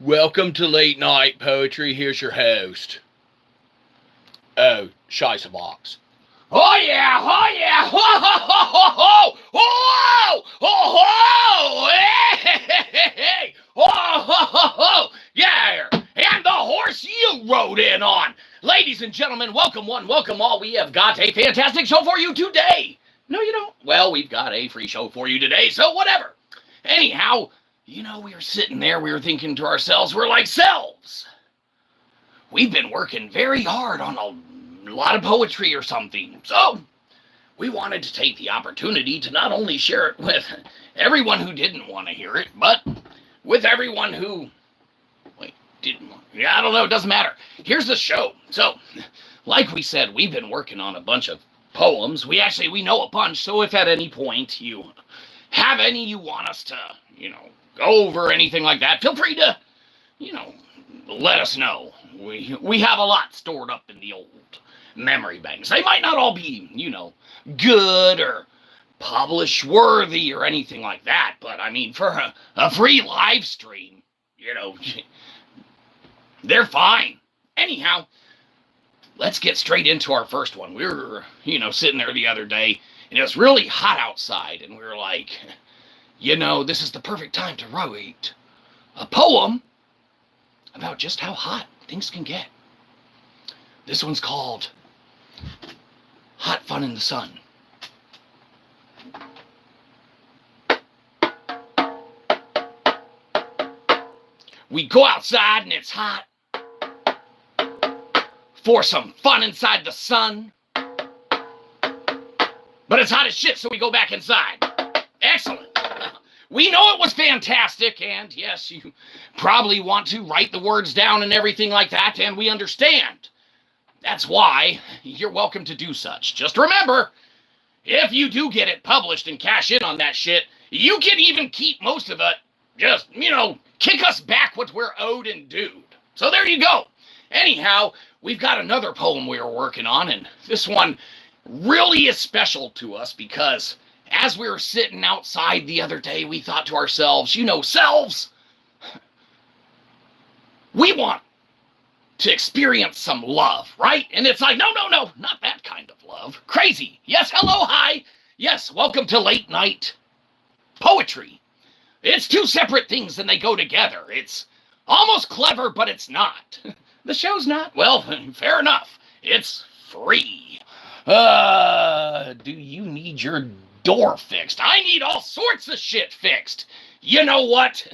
Welcome to Late Night Poetry. Here's your host. Oh, Shyzabox. Oh yeah, oh yeah, ho ho ho ho ho, ho ho, hey, hey, hey, ho ho ho ho, yeah, and the horse you rode in on. Ladies and gentlemen, welcome one, welcome all. We have got a fantastic show for you today. No, you don't. Well, we've got a free show for you today, so whatever. Anyhow, we were sitting there, we were thinking to ourselves, we're like selves. We've been working very hard on a lot of poetry or something. So, we wanted to take the opportunity to not only share it with everyone who didn't want to hear it, but with everyone who, didn't want to. Yeah, I don't know, it doesn't matter. Here's the show. So, like we said, we've been working on a bunch of poems. We know a bunch, so if at any point you have any you want us to, go over anything like that, feel free to, let us know. We have a lot stored up in the old memory banks. They might not all be, good or publish worthy or anything like that, but I mean, for a free live stream, they're fine. Anyhow, let's get straight into our first one. We were, sitting there the other day, and it was really hot outside, and we were like, this is the perfect time to write a poem about just how hot things can get. This one's called Hot Fun in the Sun. We go outside and it's hot for some fun inside the sun. But it's hot as shit, so we go back inside. Excellent. We know it was fantastic, and yes, you probably want to write the words down and everything like that, and we understand. That's why you're welcome to do such. Just remember, if you do get it published and cash in on that shit, you can even keep most of it. Just, kick us back what we're owed and due. So there you go. Anyhow, we've got another poem we were working on, and this one really is special to us because as we were sitting outside the other day, we thought to ourselves, selves, we want to experience some love, right? And it's like, no, not that kind of love. Crazy. Yes, hello, hi. Yes, welcome to Late Night Poetry. It's two separate things and they go together. It's almost clever, but it's not. The show's not? Well, fair enough. It's free. Do you need your door fixed? I need all sorts of shit fixed. You know what?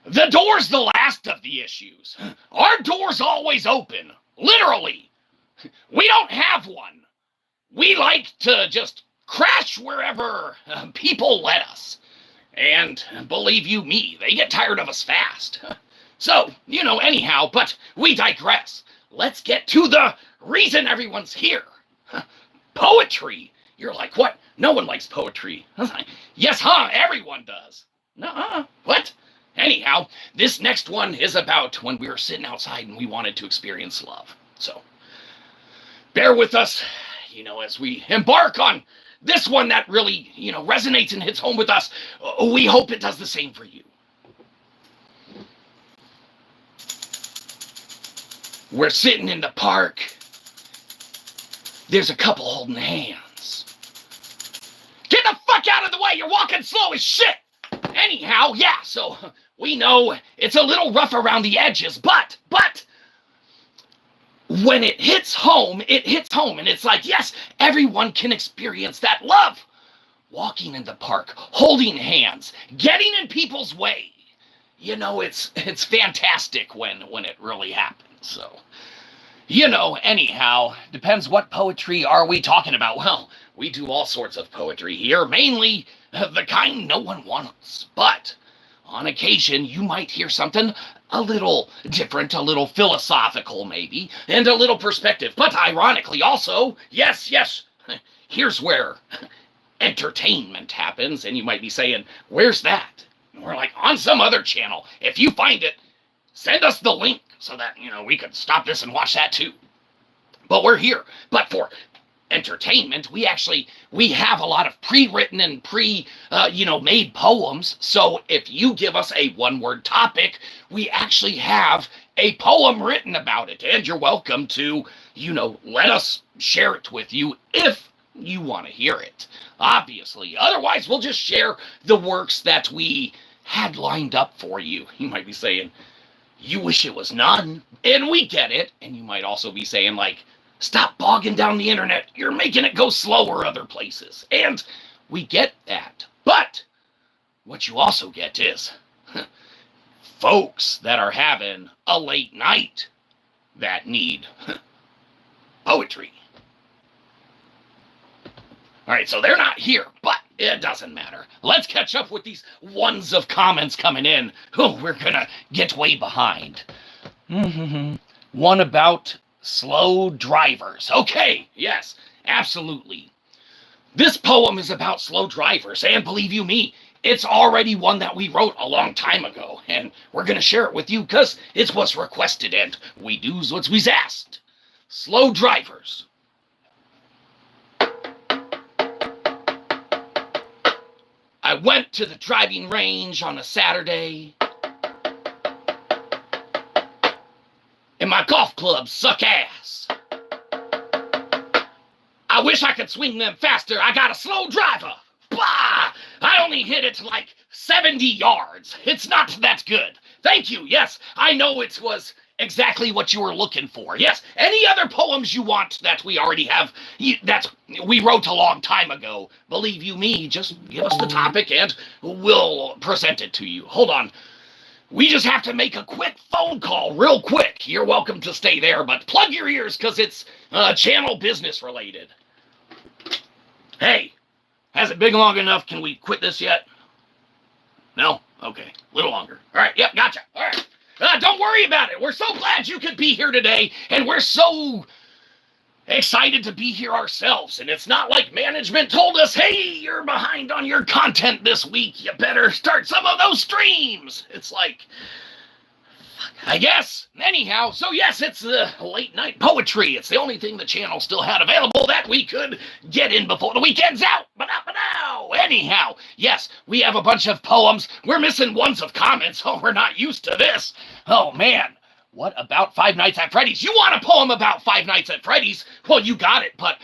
The door's the last of the issues. Our door's always open. Literally. We don't have one. We like to just crash wherever people let us. And believe you me, they get tired of us fast. So, anyhow, but we digress. Let's get to the reason everyone's here. Poetry. You're like, what? No one likes poetry. Yes, huh? Everyone does. Nuh-uh. What? Anyhow, this next one is about when we were sitting outside and we wanted to experience love. So, bear with us, as we embark on this one that really, resonates and hits home with us. We hope it does the same for you. We're sitting in the park. There's a couple holding hands. Get the fuck out of the way! You're walking slow as shit! Anyhow, yeah, so we know it's a little rough around the edges, but when it hits home, and it's like, yes, everyone can experience that love. Walking in the park, holding hands, getting in people's way. It's fantastic when it really happens, so. Anyhow, depends what poetry are we talking about. Well, we do all sorts of poetry here, mainly the kind no one wants. But on occasion, you might hear something a little different, a little philosophical maybe, and a little perspective. But ironically also, yes, here's where entertainment happens. And you might be saying, where's that? And we're like, on some other channel. If you find it, send us the link so that, we could stop this and watch that too. But we're here. But for entertainment. We have a lot of pre-written and made poems. So if you give us a one-word topic, we actually have a poem written about it. And you're welcome to, let us share it with you if you want to hear it. Obviously. Otherwise, we'll just share the works that we had lined up for you. You might be saying, you wish it was none. And we get it. And you might also be saying, like, stop bogging down the internet. You're making it go slower other places. And we get that. But what you also get is folks that are having a late night that need poetry. All right, so they're not here, but it doesn't matter. Let's catch up with these ones of comments coming in. Oh, we're going to get way behind. One about slow drivers. Okay, yes, absolutely. This poem is about slow drivers, and believe you me, it's already one that we wrote a long time ago, and we're going to share it with you because it's what's requested, and we do's what we's asked. Slow drivers. I went to the driving range on a Saturday, and my golf clubs suck ass. I wish I could swing them faster. I got a slow driver. Bah! I only hit it like 70 yards. It's not that good. Thank you. Yes, I know it was exactly what you were looking for. Yes, any other poems you want that we already have, that we wrote a long time ago, believe you me, just give us the topic and we'll present it to you. Hold on. We just have to make a quick phone call real quick. You're welcome to stay there, but plug your ears because it's channel business related. Hey, has it been long enough? Can we quit this yet? No? Okay, a little longer. All right, yep, gotcha. All right. Don't worry about it. We're so glad you could be here today, and we're so excited to be here ourselves. And it's not like management told us, hey, you're behind on your content this week. You better start some of those streams. It's like, I guess. Anyhow, so yes, it's late night poetry. It's the only thing the channel still had available that we could get in before the weekend's out. But now, anyhow, yes, we have a bunch of poems. We're missing ones of comments. Oh, we're not used to this. Oh, man. What about Five Nights at Freddy's? You want a poem about Five Nights at Freddy's? Well, you got it, but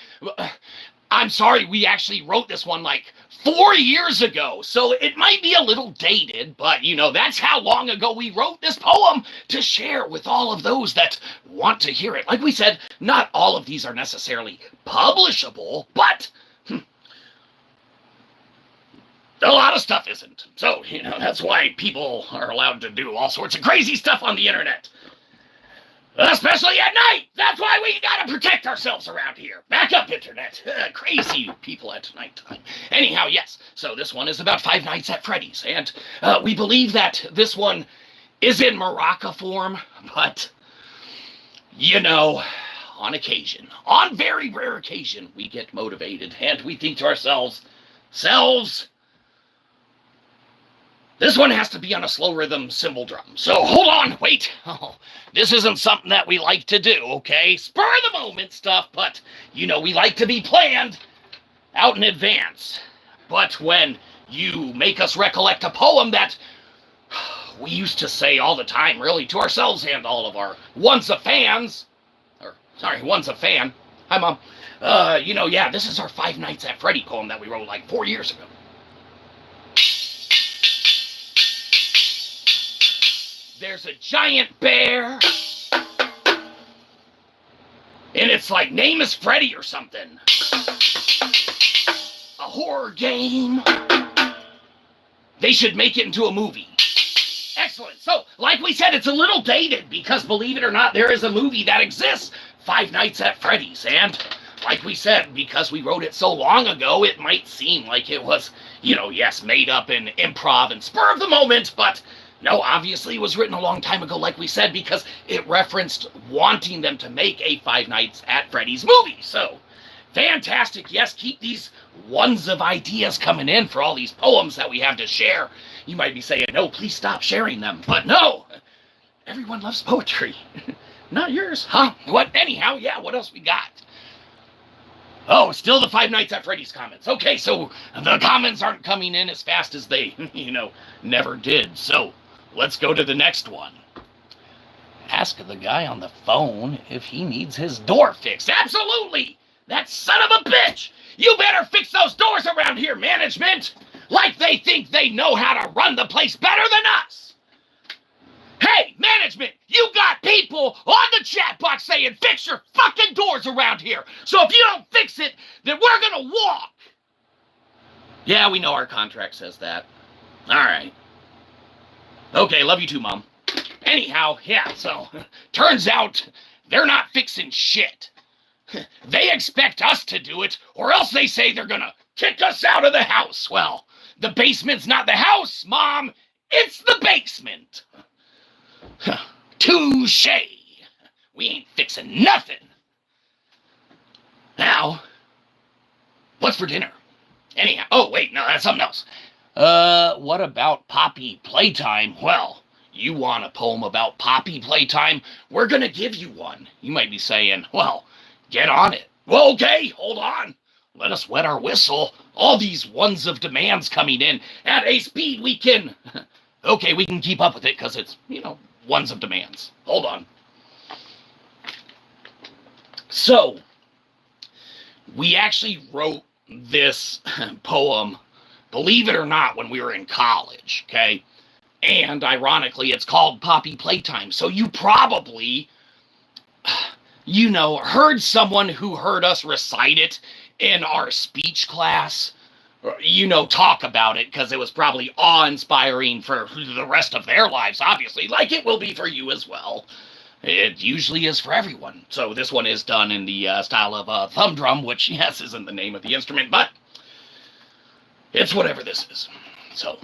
I'm sorry, we actually wrote this one like 4 years ago, so it might be a little dated, but, that's how long ago we wrote this poem to share with all of those that want to hear it. Like we said, not all of these are necessarily publishable, but a lot of stuff isn't. So, that's why people are allowed to do all sorts of crazy stuff on the internet. Especially at night. That's why we gotta protect ourselves around here. Back up, internet. Crazy people at nighttime. Anyhow, yes. So this one is about Five Nights at Freddy's. And we believe that this one is in maraca form. But, on occasion, on very rare occasion, we get motivated. And we think to ourselves, this one has to be on a slow rhythm cymbal drum. So hold on, wait. Oh, this isn't something that we like to do, okay? Spur of the moment stuff, but, we like to be planned out in advance. But when you make us recollect a poem that we used to say all the time, really, to ourselves and all of our once a fan. Hi, Mom. This is our Five Nights at Freddy poem that we wrote like 4 years ago. There's a giant bear, and it's like Name is Freddy or something. A horror game. They should make it into a movie. Excellent. So, like we said, it's a little dated because, believe it or not, there is a movie that exists, Five Nights at Freddy's, and like we said, because we wrote it so long ago, it might seem like it was, made up in improv and spur of the moment, but no, obviously it was written a long time ago, like we said, because it referenced wanting them to make a Five Nights at Freddy's movie. So, fantastic. Yes, keep these ones of ideas coming in for all these poems that we have to share. You might be saying, no, please stop sharing them. But no, everyone loves poetry. Not yours, huh? What? Anyhow, yeah, what else we got? Oh, still the Five Nights at Freddy's comments. Okay, so the comments aren't coming in as fast as they, never did. So let's go to the next one. Ask the guy on the phone if he needs his door fixed. Absolutely! That son of a bitch! You better fix those doors around here, management! Like they think they know how to run the place better than us! Hey, management, you got people on the chat box saying fix your fucking doors around here. So if you don't fix it, then we're gonna walk. Yeah, we know our contract says that. All right. Okay, love you too, Mom. Anyhow, yeah, so turns out they're not fixing shit. They expect us to do it, or else they say they're gonna kick us out of the house. Well, the basement's not the house, Mom. It's the basement. Touche. We ain't fixing nothing. Now, what's for dinner? Anyhow, oh, wait, no, that's something else. What about Poppy playtime? Well, you want a poem about Poppy playtime? We're gonna give you one. You might be saying, well, get on it. Well, okay, hold on. Let us wet our whistle. All these ones of demands coming in at a speed we can... Okay, we can keep up with it because it's, ones of demands. Hold on. So, we actually wrote this poem, believe it or not, when we were in college, okay? And ironically, it's called Poppy Playtime. So you probably, heard someone who heard us recite it in our speech class, talk about it, because it was probably awe-inspiring for the rest of their lives, obviously, like it will be for you as well. It usually is for everyone. So this one is done in the style of a thumb drum, which, yes, isn't the name of the instrument, but it's whatever this is. So...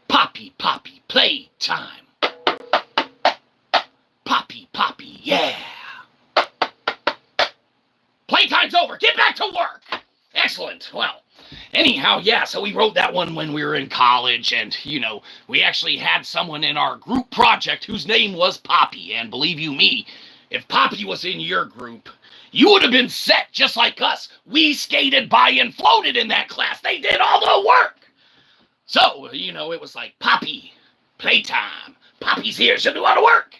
Poppy, Poppy, playtime. Poppy, Poppy, yeah. Playtime's over. Get back to work. Excellent. Well, anyhow, yeah, so we wrote that one when we were in college, and, we actually had someone in our group project whose name was Poppy, and believe you me, if Poppy was in your group, you would have been set just like us. We skated by and floated in that class. They did all the work. So, it was like, Poppy, playtime. Poppy's here, she'll do all the work.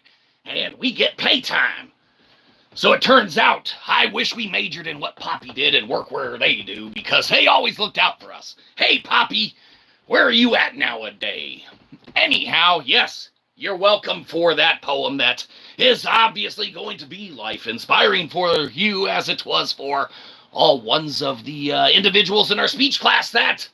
And we get playtime. So it turns out, I wish we majored in what Poppy did and work where they do, because they always looked out for us. Hey, Poppy, where are you at nowadays? Anyhow, yes, you're welcome for that poem that is obviously going to be life-inspiring for you, as it was for all ones of the individuals in our speech class that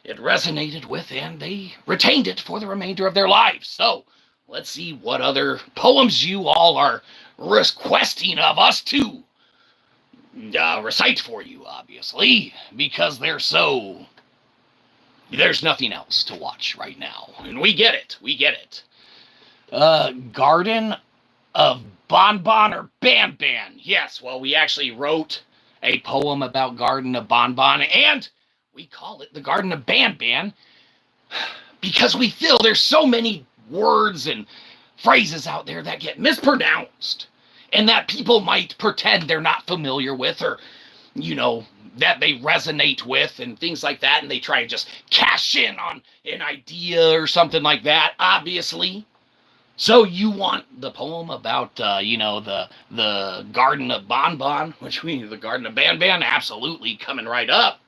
it resonated with, and they retained it for the remainder of their lives. So, let's see what other poems you all are requesting of us to recite for you, obviously, because there's nothing else to watch right now. And we get it. Garden of Bonbon or Ban. Yes, well, we actually wrote a poem about Garden of Bonbon, and we call it the Garden of Ban because we feel there's so many words and phrases out there that get mispronounced and that people might pretend they're not familiar with, or, that they resonate with and things like that, and they try and just cash in on an idea or something like that, obviously. So you want the poem about, the Garden of Bonbon, the Garden of Ban, absolutely coming right up.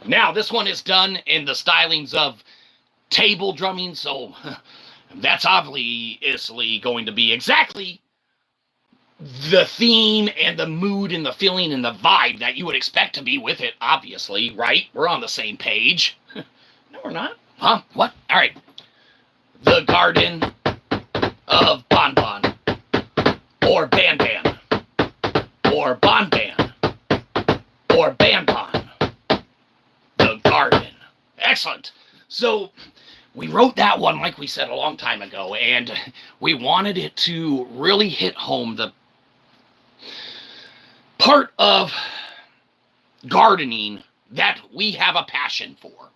Now, this one is done in the stylings of table drumming, so that's obviously going to be exactly the theme and the mood and the feeling and the vibe that you would expect to be with it, obviously, right? We're on the same page. No, we're not. Huh? What? All right. The Garden of Bonbon, or Ban, or Bon, or Ban. The Garden. Excellent. So, we wrote that one, like we said, a long time ago, and we wanted it to really hit home the part of gardening that we have a passion for.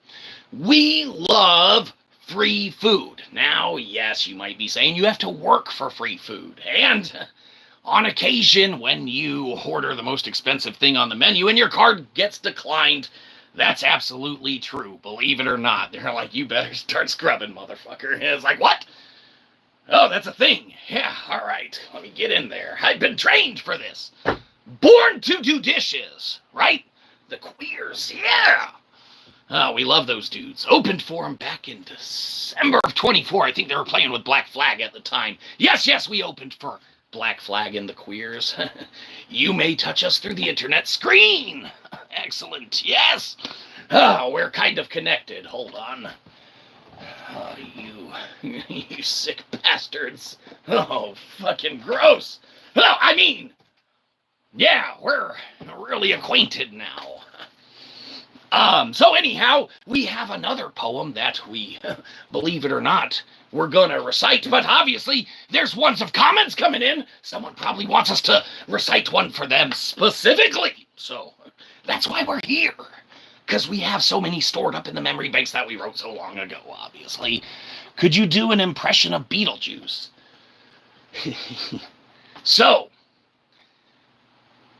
We love free food. Now, yes, you might be saying you have to work for free food. And on occasion, when you order the most expensive thing on the menu and your card gets declined, that's absolutely true. Believe it or not. They're like, you better start scrubbing, motherfucker. And it's like, what? Oh, that's a thing. Yeah, all right. Let me get in there. I've been trained for this. Born to do dishes, right? The queers, yeah. Oh, we love those dudes. Opened for them back in December of 24. I think they were playing with Black Flag at the time. Yes, we opened for Black Flag and the queers. You may touch us through the internet screen. Excellent, yes. Oh, we're kind of connected. Hold on. Oh, you sick bastards. Oh, fucking gross. Oh, I mean, yeah, we're really acquainted now. So anyhow, we have another poem that we, believe it or not, we're gonna recite, but obviously there's ones of comments coming in. Someone probably wants us to recite one for them specifically. So that's why we're here. Because we have so many stored up in the memory banks that we wrote so long ago, obviously. Could you do an impression of Beetlejuice? So,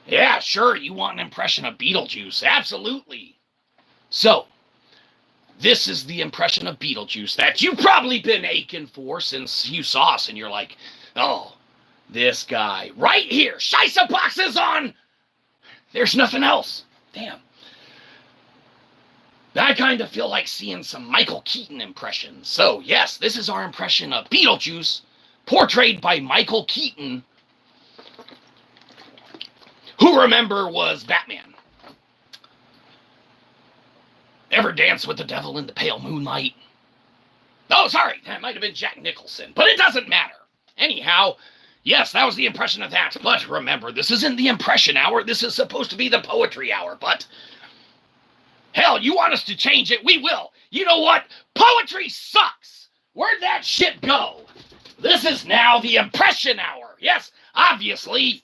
yeah, sure, you want an impression of Beetlejuice. Absolutely. So, this is the impression of Beetlejuice that you've probably been aching for since you saw us and you're like, oh, this guy right here, Shyzabox is on. There's nothing else. Damn. I kind of feel like seeing some Michael Keaton impressions. So, yes, this is our impression of Beetlejuice, portrayed by Michael Keaton, who, remember, was Batman. Ever dance with the devil in the pale moonlight? Oh, sorry, that might have been Jack Nicholson, but it doesn't matter. Anyhow, yes, that was the impression of that. But remember, this isn't the impression hour. This is supposed to be the poetry hour, but hell, you want us to change it? We will. You know what? Poetry sucks. Where'd that shit go? This is now the impression hour. Yes, obviously,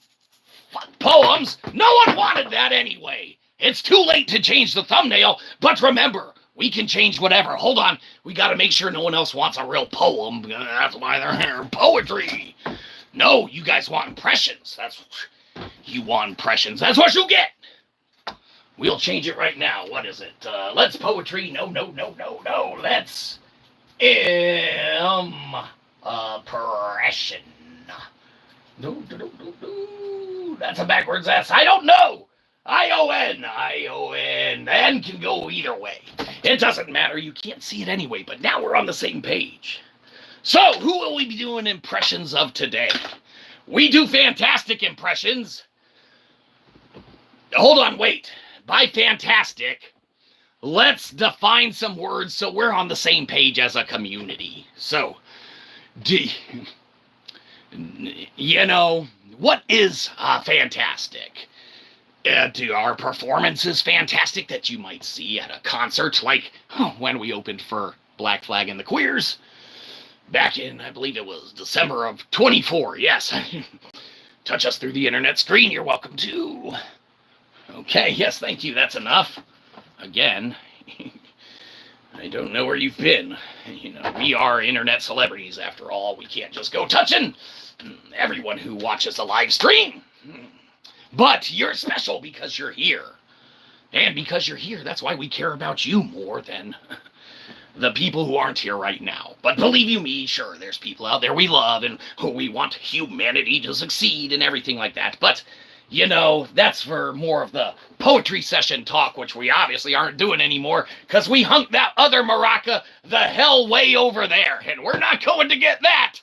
fuck poems. No one wanted that anyway. It's too late to change the thumbnail, but remember, we can change whatever. Hold on. We got to make sure no one else wants a real poem. That's why they're here. Poetry. No, you guys want impressions. You want impressions. That's what you get. We'll change it right now. What is it? Let's poetry. No. Let's impression. No. That's a backwards S. I don't know. I-O-N. N can go either way. It doesn't matter. You can't see it anyway, but now we're on the same page. So, who will we be doing impressions of today? We do fantastic impressions. Hold on, wait. By fantastic, let's define some words so we're on the same page as a community. So, what is fantastic? Do our performances fantastic that you might see at a concert, like when we opened for Black Flag and the Queers back in, I believe it was December of 24. Yes. Touch us through the internet screen. You're welcome to. Okay, yes, thank you. That's enough. Again, I don't know where you've been. We are internet celebrities after all. We can't just go touching everyone who watches a live stream. But you're special because you're here. And because you're here, that's why we care about you more than the people who aren't here right now. But believe you me, sure, there's people out there we love and who we want humanity to succeed and everything like that. But, that's for more of the poetry session talk, which we obviously aren't doing anymore because we hunked that other maraca the hell way over there. And we're not going to get that.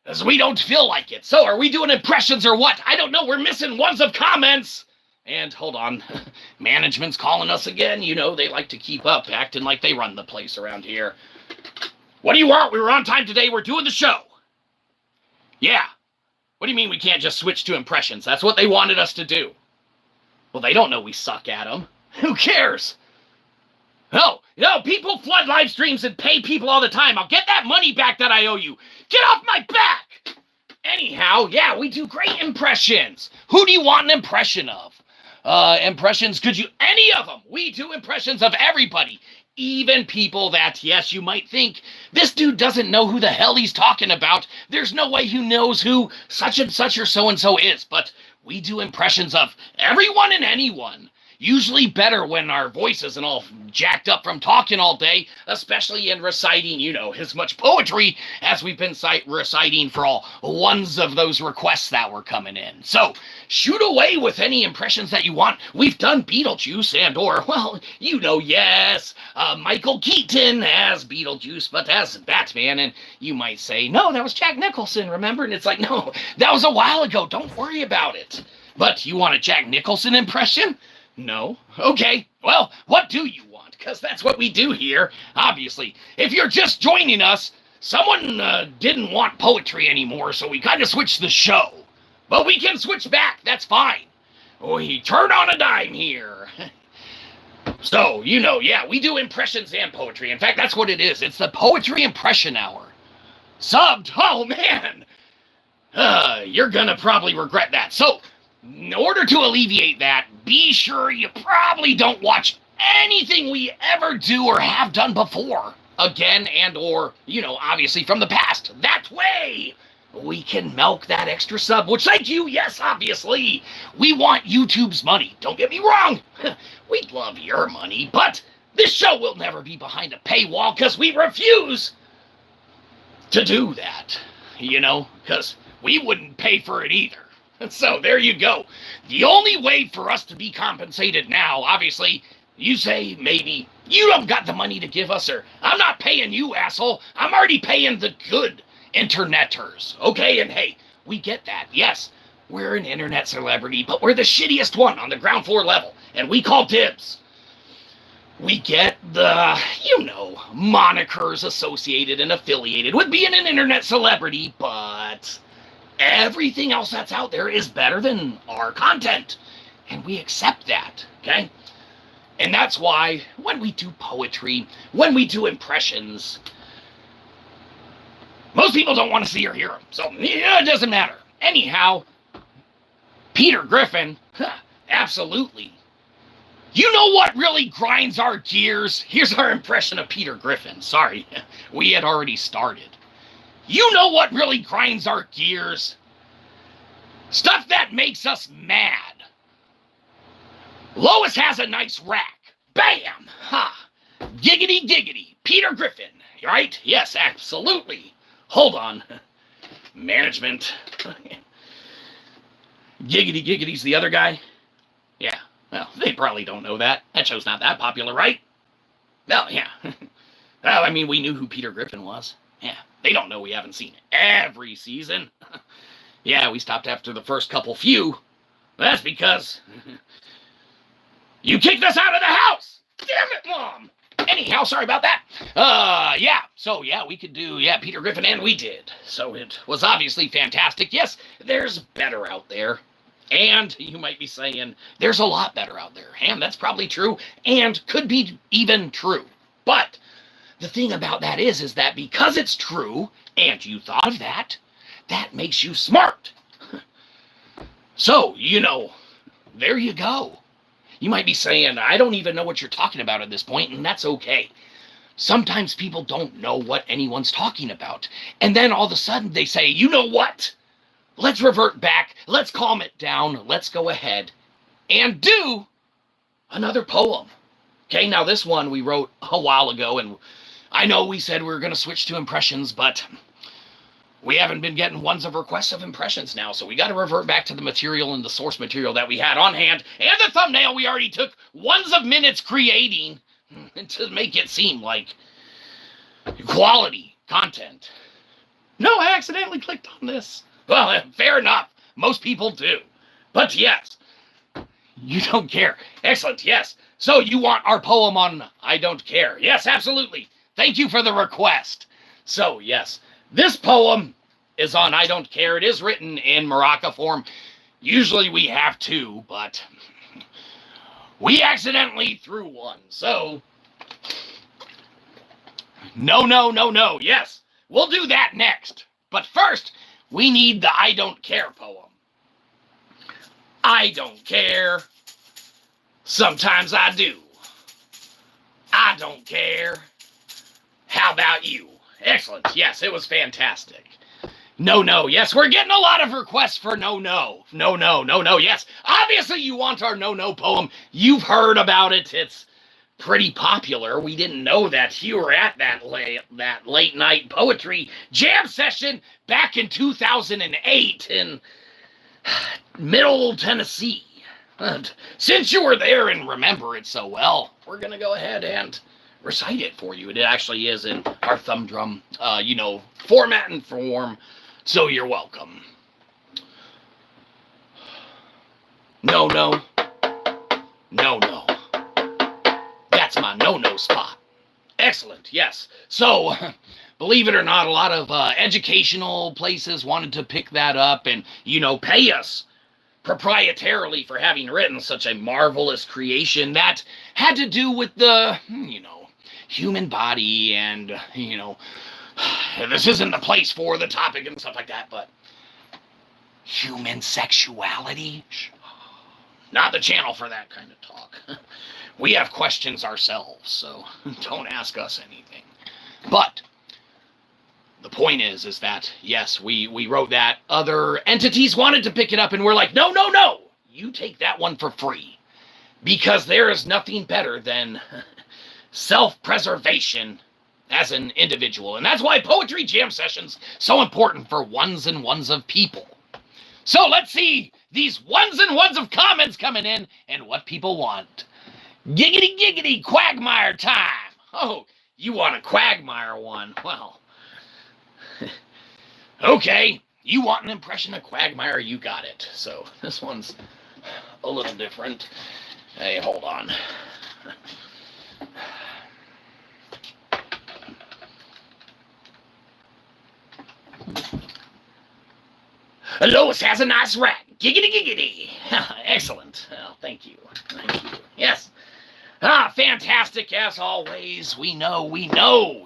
Because we don't feel like it. So are we doing impressions or what? I don't know. We're missing ones of comments. And hold on. Management's calling us again. They like to keep up, acting like they run the place around here. What do you want? We were on time today. We're doing the show. Yeah. What do you mean we can't just switch to impressions? That's what they wanted us to do. Well, they don't know we suck at them. Who cares? No, people flood live streams and pay people all the time. I'll get that money back that I owe you. Get off my back! Anyhow, yeah, we do great impressions. Who do you want an impression of? Impressions, could you? Any of them. We do impressions of everybody. even people that, yes, you might think, this dude doesn't know who the hell he's talking about. There's no way he knows who such and such or so-and-so is. But we do impressions of everyone and anyone. Usually better when our voice isn't all jacked up from talking all day, especially in reciting, you know, as much poetry as we've been reciting for all ones of those requests that were coming in. So, shoot away with any impressions that you want. We've done Beetlejuice and or, well, you know, yes, Michael Keaton as Beetlejuice, but as Batman, and you might say, no, that was Jack Nicholson, remember? And it's like, no, that was a while ago, don't worry about it. But you want a Jack Nicholson impression? No? Okay, well, what do you want? Because that's what we do here, obviously. If you're just joining us, someone didn't want poetry anymore, so we kind of switched the show. But we can switch back, that's fine. We turn on a dime here. So, you know, yeah, we do impressions and poetry. In fact, that's what it is. It's the Poetry Impression Hour. Subbed? Oh, man! You're gonna probably regret that. So, in order to alleviate that, be sure you probably don't watch anything we ever do or have done before. Again and or, you know, obviously from the past. That way, we can milk that extra sub, which thank you, yes, obviously. We want YouTube's money. Don't get me wrong. We'd love your money, but this show will never be behind a paywall because we refuse to do that. You know, because we wouldn't pay for it either. So there you go. The only way for us to be compensated now, obviously, you say maybe you don't got the money to give us, or I'm not paying you, asshole. I'm already paying the good interneters. Okay, and hey, we get that. Yes, we're an internet celebrity, but we're the shittiest one on the ground floor level, and we call dibs. We get the, you know, monikers associated and affiliated with being an internet celebrity, but everything else that's out there is better than our content. And we accept that, okay? And that's why when we do poetry, when we do impressions, most people don't want to see or hear them. So, yeah, it doesn't matter. Anyhow, Peter Griffin, absolutely. You know what really grinds our gears? Here's our impression of Peter Griffin. Sorry, we had already started. You know what really grinds our gears? Stuff that makes us mad. Lois has a nice rack. Bam! Ha! Giggity giggity. Peter Griffin. Right? Yes, absolutely. Hold on. Management. Giggity giggity's the other guy? Yeah. Well, they probably don't know that. That show's not that popular, right? Well, yeah. Well, I mean, we knew who Peter Griffin was. Yeah. They don't know we haven't seen every season. Yeah, we stopped after the first few. That's because you kicked us out of the house. Damn it, Mom. Anyhow, sorry about that. Yeah. So, yeah, we could do, Peter Griffin, and we did. So it was obviously fantastic. Yes, there's better out there. And you might be saying, there's a lot better out there. And that's probably true, and could be even true. But the thing about that is that because it's true, and you thought of that, that makes you smart. So, you know, there you go. You might be saying, I don't even know what you're talking about at this point, and that's okay. Sometimes people don't know what anyone's talking about. And then all of a sudden they say, you know what? Let's revert back. Let's calm it down. Let's go ahead and do another poem. Okay, now this one we wrote a while ago, and I know we said we were going to switch to impressions, but we haven't been getting ones of requests of impressions now, so we got to revert back to the material and the source material that we had on hand, and the thumbnail we already took ones of minutes creating to make it seem like quality content. No, I accidentally clicked on this. Well, fair enough. Most people do. But yes, you don't care. Excellent, yes. So you want our poem on I Don't Care. Yes, absolutely. Thank you for the request. So, yes, this poem is on I Don't Care. It is written in maraca form. Usually we have two, but we accidentally threw one. So, no. Yes, we'll do that next. But first, we need the I Don't Care poem. I don't care. Sometimes I do. I don't care. How about you? Excellent. Yes, it was fantastic. No. Yes, we're getting a lot of requests for no. No. Yes, obviously you want our no poem. You've heard about it. It's pretty popular. We didn't know that you were at that late night poetry jam session back in 2008 in Middle Tennessee. And since you were there and remember it so well, we're gonna go ahead and recite it for you. It actually is in our thumb drum, format and form. So you're welcome. No. That's my no spot. Excellent, yes. So, believe it or not, a lot of educational places wanted to pick that up and, pay us proprietarily for having written such a marvelous creation that had to do with the, human body and, this isn't the place for the topic and stuff like that, but human sexuality? Not the channel for that kind of talk. We have questions ourselves, so don't ask us anything. But the point is that, yes, we wrote that. Other entities wanted to pick it up, and we're like, no. You take that one for free. Because there is nothing better than self-preservation as an individual. And that's why poetry jam sessions so important for ones and ones of people. So let's see these ones and ones of comments coming in and what people want. Giggity quagmire time. Oh, you want a quagmire one? Well, okay. You want an impression of quagmire? You got it. So this one's a little different. Hey, hold on. Lois has a nice rat. Giggity. Excellent. Oh, thank you. Yes. Fantastic as always. We know.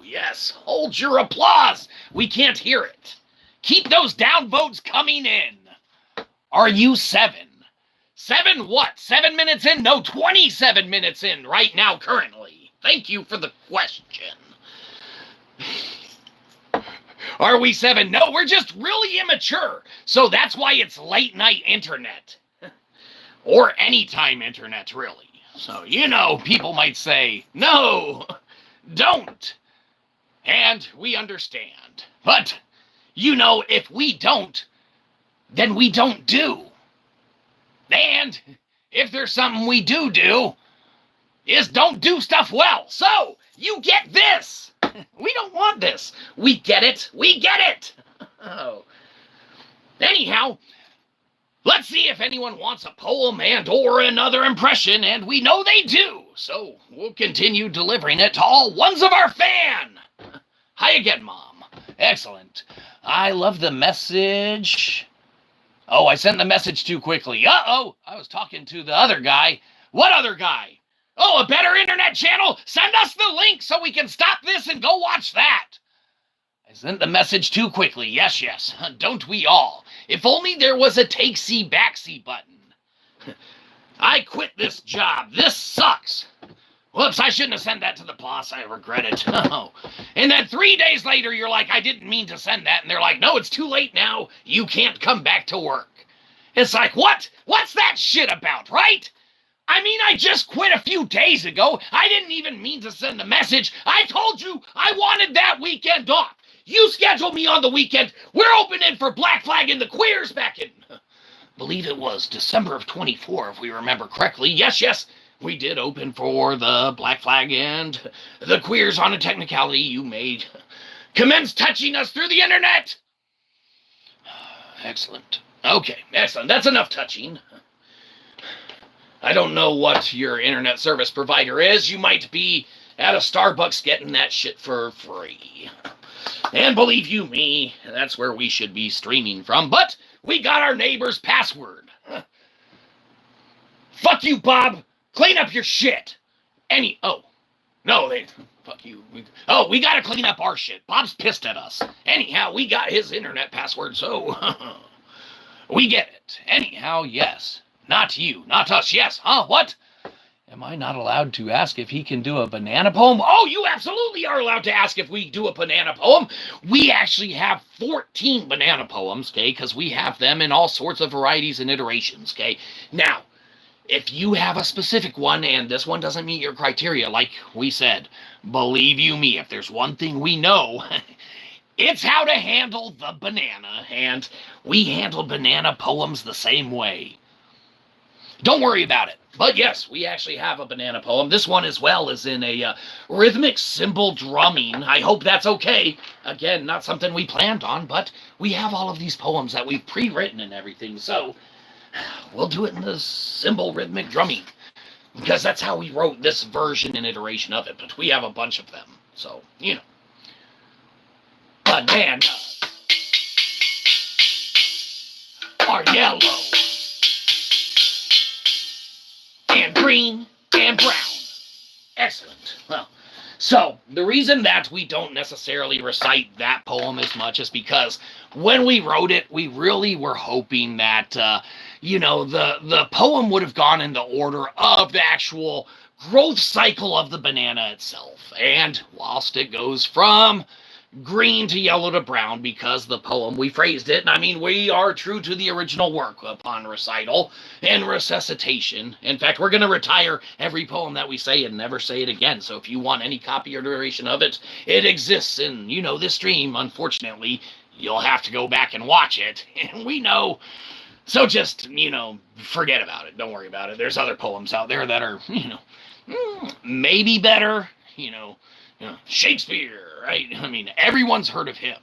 Yes. Hold your applause. We can't hear it. Keep those downvotes coming in. Are you 7? 7 what? 7 minutes in? No, 27 minutes in right now currently. Thank you for the question. Are we 7? No, we're just really immature. So that's why it's late night internet. Or anytime internet, really. So, people might say, no, don't. And we understand. But, if we don't, then we don't do. And if there's something we do, is don't do stuff well. So, you get this. We don't want this. We get it. Oh. Anyhow, let's see if anyone wants a poem and or another impression, and we know they do. So we'll continue delivering it to all ones of our fan. Hi again, Mom. Excellent. I love the message. Oh, I sent the message too quickly. Uh-oh. I was talking to the other guy. What other guy? Oh, a better internet channel? Send us the link so we can stop this and go watch that. I sent the message too quickly. Yes. Don't we all? If only there was a take-see, back-see button. I quit this job. This sucks. Whoops, I shouldn't have sent that to the boss. I regret it. Oh. And then 3 days later, you're like, I didn't mean to send that. And they're like, no, it's too late now. You can't come back to work. It's like, what? What's that shit about, right? I mean, I just quit a few days ago. I didn't even mean to send the message. I told you I wanted that weekend off. You scheduled me on the weekend. We're opening for Black Flag and the Queers back in, believe it was December of 24, if we remember correctly. Yes, we did open for the Black Flag and the Queers on a technicality you made. Commence touching us through the internet. Excellent. Okay, excellent. That's enough touching. I don't know what your internet service provider is. You might be at a Starbucks getting that shit for free. And believe you me, that's where we should be streaming from. But we got our neighbor's password. Fuck you, Bob. Clean up your shit. Fuck you. We gotta clean up our shit. Bob's pissed at us. Anyhow, we got his internet password, so we get it. Anyhow, yes. Not you, not us, yes. Huh, what? Am I not allowed to ask if he can do a banana poem? Oh, you absolutely are allowed to ask if we do a banana poem. We actually have 14 banana poems, okay, because we have them in all sorts of varieties and iterations, okay? Now, if you have a specific one and this one doesn't meet your criteria, like we said, believe you me, if there's one thing we know, it's how to handle the banana, and we handle banana poems the same way. Don't worry about it. But yes, we actually have a banana poem. This one as well is in a rhythmic cymbal drumming. I hope that's okay. Again, not something we planned on, but we have all of these poems that we've pre-written and everything, so we'll do it in the cymbal rhythmic drumming, because that's how we wrote this version and iteration of it, but we have a bunch of them, so, you know. Bananas are yellow and green and brown. Excellent. Well, so the reason that we don't necessarily recite that poem as much is because when we wrote it, we really were hoping that, you know, the poem would have gone in the order of the actual growth cycle of the banana itself. And whilst it goes from green to yellow to brown, because the poem, we phrased it, and I mean, we are true to the original work upon recital and resuscitation. In fact, we're going to retire every poem that we say and never say it again. So if you want any copy or iteration of it, it exists in, you know, this stream. Unfortunately, you'll have to go back and watch it, and we know. So just, you know, forget about it. Don't worry about it. There's other poems out there that are, you know, maybe better, you know, Shakespeare, right? I mean, everyone's heard of him.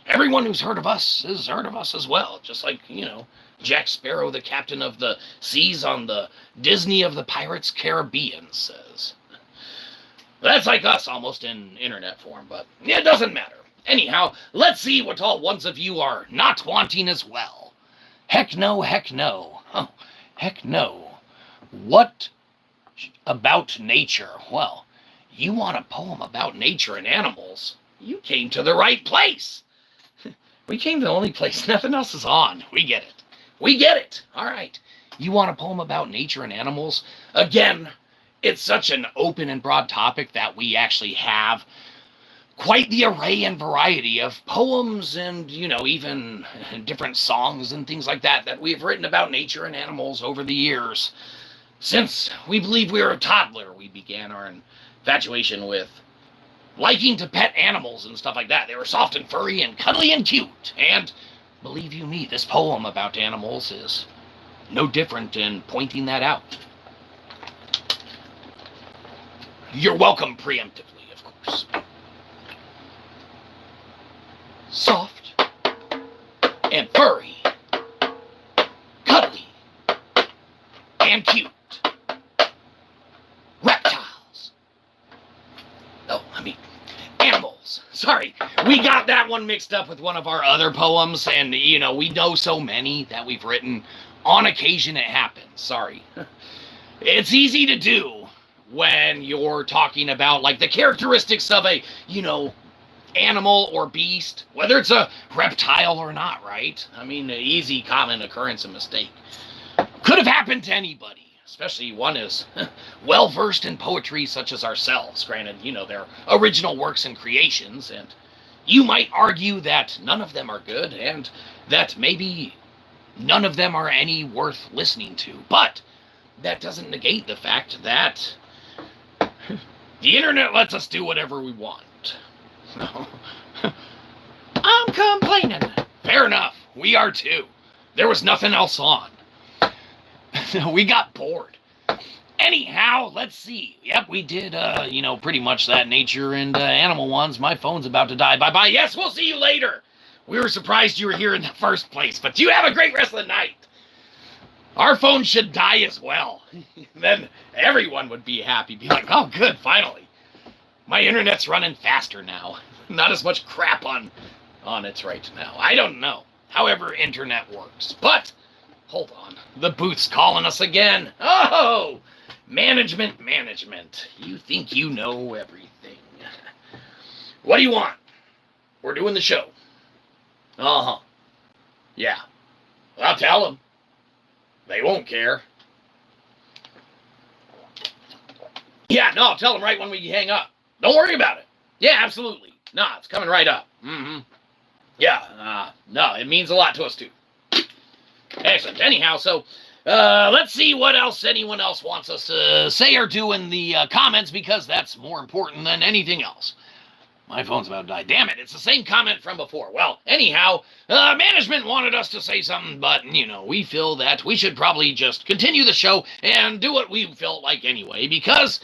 Everyone who's heard of us has heard of us as well. Just like, you know, Jack Sparrow, the captain of the seas on the Disney of the Pirates Caribbean, says. That's like us almost in internet form, but it doesn't matter. Anyhow, let's see what all ones of you are not wanting as well. Heck no, heck no. Oh, heck no. What about nature? Well, you want a poem about nature and animals? You came to the right place. We came to the only place nothing else is on. We get it. We get it. All right. You want a poem about nature and animals? Again, it's such an open and broad topic that we actually have quite the array and variety of poems and, you know, even different songs and things like that that we've written about nature and animals over the years. Since we believe we were a toddler, we began our infatuation with liking to pet animals and stuff like that. They were soft and furry and cuddly and cute. And believe you me, this poem about animals is no different in pointing that out. You're welcome preemptively, of course. Soft and furry, cuddly and cute. Reptiles. Oh, I mean, animals. Sorry, we got that one mixed up with one of our other poems, and, you know, we know so many that we've written. On occasion, it happens. Sorry. It's easy to do when you're talking about, like, the characteristics of a, you know, animal or beast, whether it's a reptile or not, right? I mean, an easy common occurrence and mistake. Could have happened to anybody, especially one as well-versed in poetry such as ourselves. Granted, you know, they're original works and creations, and you might argue that none of them are good, and that maybe none of them are any worth listening to. But that doesn't negate the fact that the internet lets us do whatever we want. I'm complaining. Fair enough. We are too. There was nothing else on. We got bored. Anyhow, let's see. Yep, we did, you know, pretty much that nature and animal ones. My phone's about to die. Bye-bye. Yes, we'll see you later. We were surprised you were here in the first place, but you have a great rest of the night. Our phone should die as well. Then everyone would be happy. Be like, oh, good, finally. My internet's running faster now. Not as much crap on it right now. I don't know. However, internet works. But, hold on. The booth's calling us again. Oh! Management. You think you know everything. What do you want? We're doing the show. Uh-huh. Yeah. I'll tell them. They won't care. Yeah, no, tell them right when we hang up. Don't worry about it. Yeah, absolutely. No, it's coming right up. Yeah, no, it means a lot to us, too. Excellent. Anyhow, so let's see what else anyone else wants us to say or do in the comments, because that's more important than anything else. My phone's about to die. Damn it, it's the same comment from before. Well, anyhow, management wanted us to say something, but, we feel that we should probably just continue the show and do what we felt like anyway, because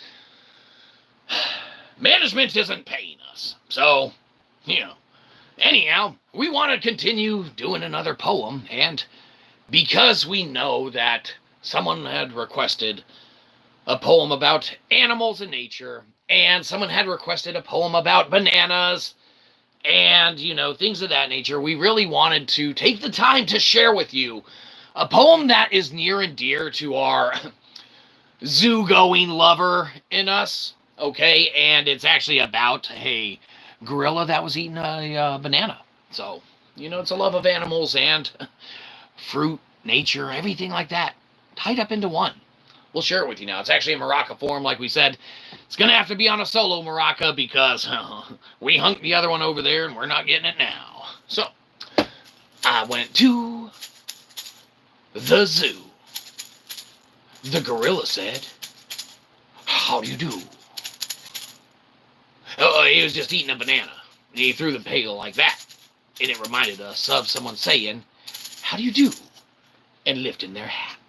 management isn't paying us. So, anyhow, we want to continue doing another poem, and because we know that someone had requested a poem about animals in nature, and someone had requested a poem about bananas, and, things of that nature, we really wanted to take the time to share with you a poem that is near and dear to our zoo-going lover in us, okay? And it's actually about a gorilla that was eating a banana. So, it's a love of animals and fruit, nature, everything like that, tied up into one. We'll share it with you now. It's actually a maraca form, like we said. It's going to have to be on a solo maraca because we hunked the other one over there and we're not getting it now. So, I went to the zoo. The gorilla said, "How do you do?" Oh, he was just eating a banana. He threw the pail like that. And it reminded us of someone saying, "How do you do?" and lifting their hat.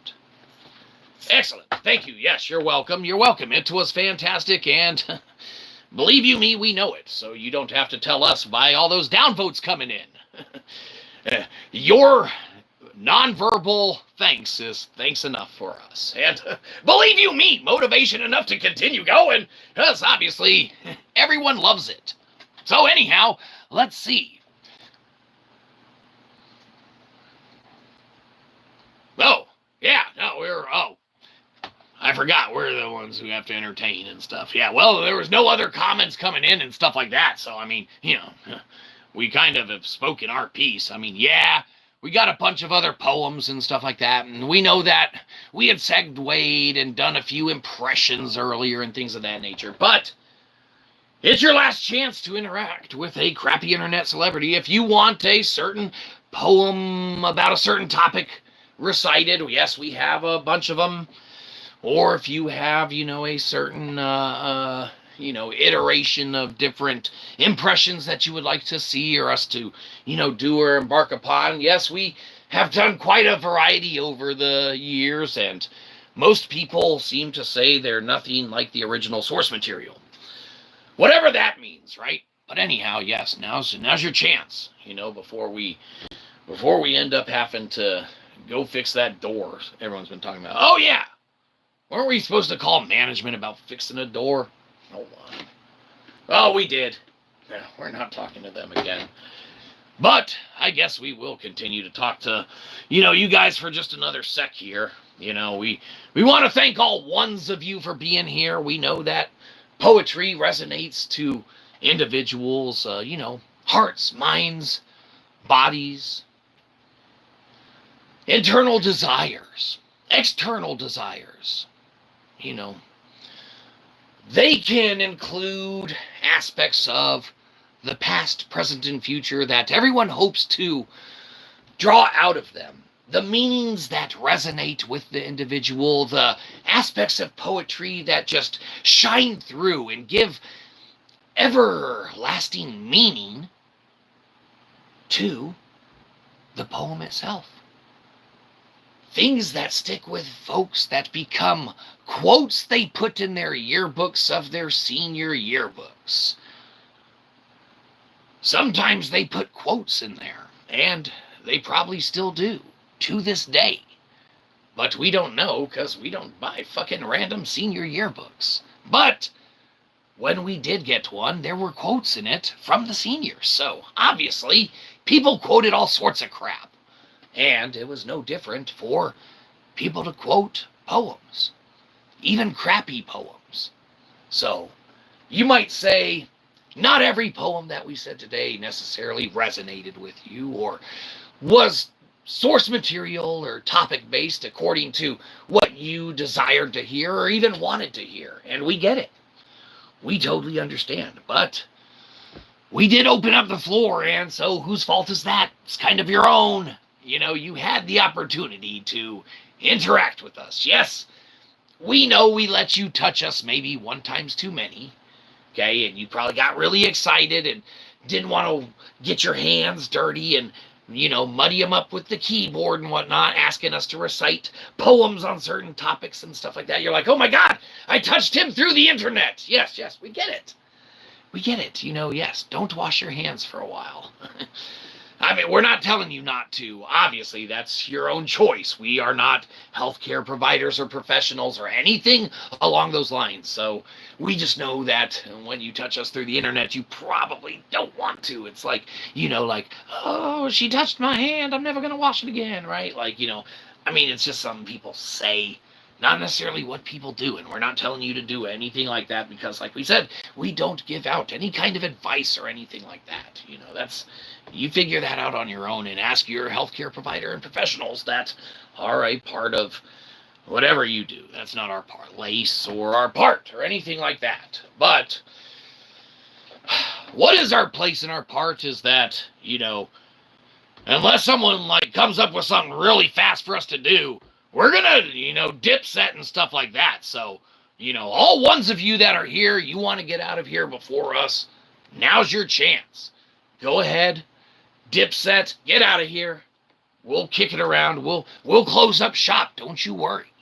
Excellent. Thank you. Yes, you're welcome. You're welcome. It was fantastic, and believe you me, we know it, so you don't have to tell us why all those downvotes coming in. Your nonverbal thanks is thanks enough for us. And believe you me, motivation enough to continue going, because obviously everyone loves it. So anyhow, let's see. Oh, yeah, no, I forgot, we're the ones who have to entertain and stuff. Yeah, well, there was no other comments coming in and stuff like that, so, we kind of have spoken our piece. Yeah, we got a bunch of other poems and stuff like that, and we know that we had segued and done a few impressions earlier and things of that nature, but it's your last chance to interact with a crappy internet celebrity. If you want a certain poem about a certain topic recited, yes, we have a bunch of them. Or if you have, a certain, iteration of different impressions that you would like to see or us to, do or embark upon. Yes, we have done quite a variety over the years, and most people seem to say they're nothing like the original source material. Whatever that means, right? But anyhow, yes, now's your chance, before we end up having to go fix that door everyone's been talking about. Oh, yeah! Weren't we supposed to call management about fixing a door? Hold on. Oh, we did. No, we're not talking to them again. But I guess we will continue to talk to, you guys for just another sec here. We want to thank all ones of you for being here. We know that poetry resonates to individuals, hearts, minds, bodies, internal desires, external desires. They can include aspects of the past, present, and future that everyone hopes to draw out of them. The meanings that resonate with the individual, the aspects of poetry that just shine through and give everlasting meaning to the poem itself. Things that stick with folks that become quotes they put in their yearbooks of their senior yearbooks. Sometimes they put quotes in there, and they probably still do, to this day. But we don't know, because we don't buy fucking random senior yearbooks. But when we did get one, there were quotes in it from the seniors. So, obviously, people quoted all sorts of crap. And it was no different for people to quote poems, even crappy poems. So, you might say, not every poem that we said today necessarily resonated with you or was source material or topic based according to what you desired to hear or even wanted to hear. And we get it. We totally understand. But we did open up the floor, and so whose fault is that? It's kind of your own. You know, you had the opportunity to interact with us. Yes, we know we let you touch us maybe one time's too many. Okay, and you probably got really excited and didn't want to get your hands dirty and, you know, muddy them up with the keyboard and whatnot, asking us to recite poems on certain topics and stuff like that. You're like, oh my God, I touched him through the internet. Yes, we get it. We get it. You know, yes, don't wash your hands for a while. I mean, we're not telling you not to. Obviously, that's your own choice. We are not healthcare providers or professionals or anything along those lines. So we just know that when you touch us through the internet, you probably don't want to. It's like, you know, like, oh, she touched my hand, I'm never going to wash it again, right? Like, you know, I mean, it's just something people say, not necessarily what people do. And we're not telling you to do anything like that because, like we said, we don't give out any kind of advice or anything like that. You know, that's, you figure that out on your own and ask your healthcare provider and professionals that are a part of whatever you do. That's not our part, LACE or our part or anything like that. But what is our place in our part is that, you know, unless someone like comes up with something really fast for us to do, we're gonna, you know, dip set and stuff like that. So, you know, all ones of you that are here, you want to get out of here before us, now's your chance. Go ahead, dip set, get out of here. We'll kick it around. We'll close up shop. Don't you worry.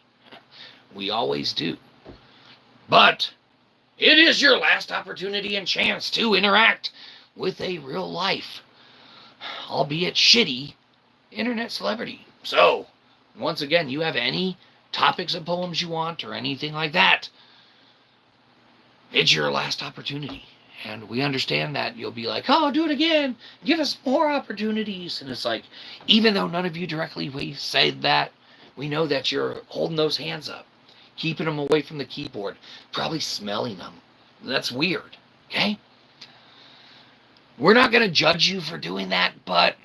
We always do. But it is your last opportunity and chance to interact with a real life, albeit shitty, internet celebrity. So, once again, you have any topics of poems you want or anything like that, it's your last opportunity. And we understand that you'll be like, oh, do it again. Give us more opportunities. And it's like, even though none of you directly said that, we know that you're holding those hands up, keeping them away from the keyboard, probably smelling them. That's weird, okay? We're not going to judge you for doing that, but,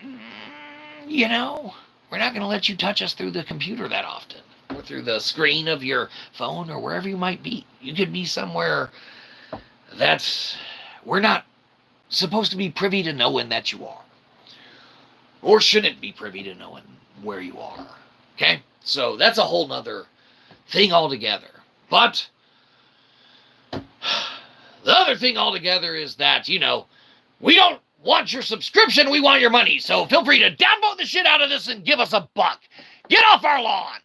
you know, we're not going to let you touch us through the computer that often, or through the screen of your phone, or wherever you might be. You could be somewhere that's, we're not supposed to be privy to knowing that you are, or shouldn't be privy to knowing where you are, okay? So that's a whole nother thing altogether. But the other thing altogether is that, you know, we don't want your subscription, we want your money. So feel free to downvote the shit out of this and give us a buck. Get off our lawn.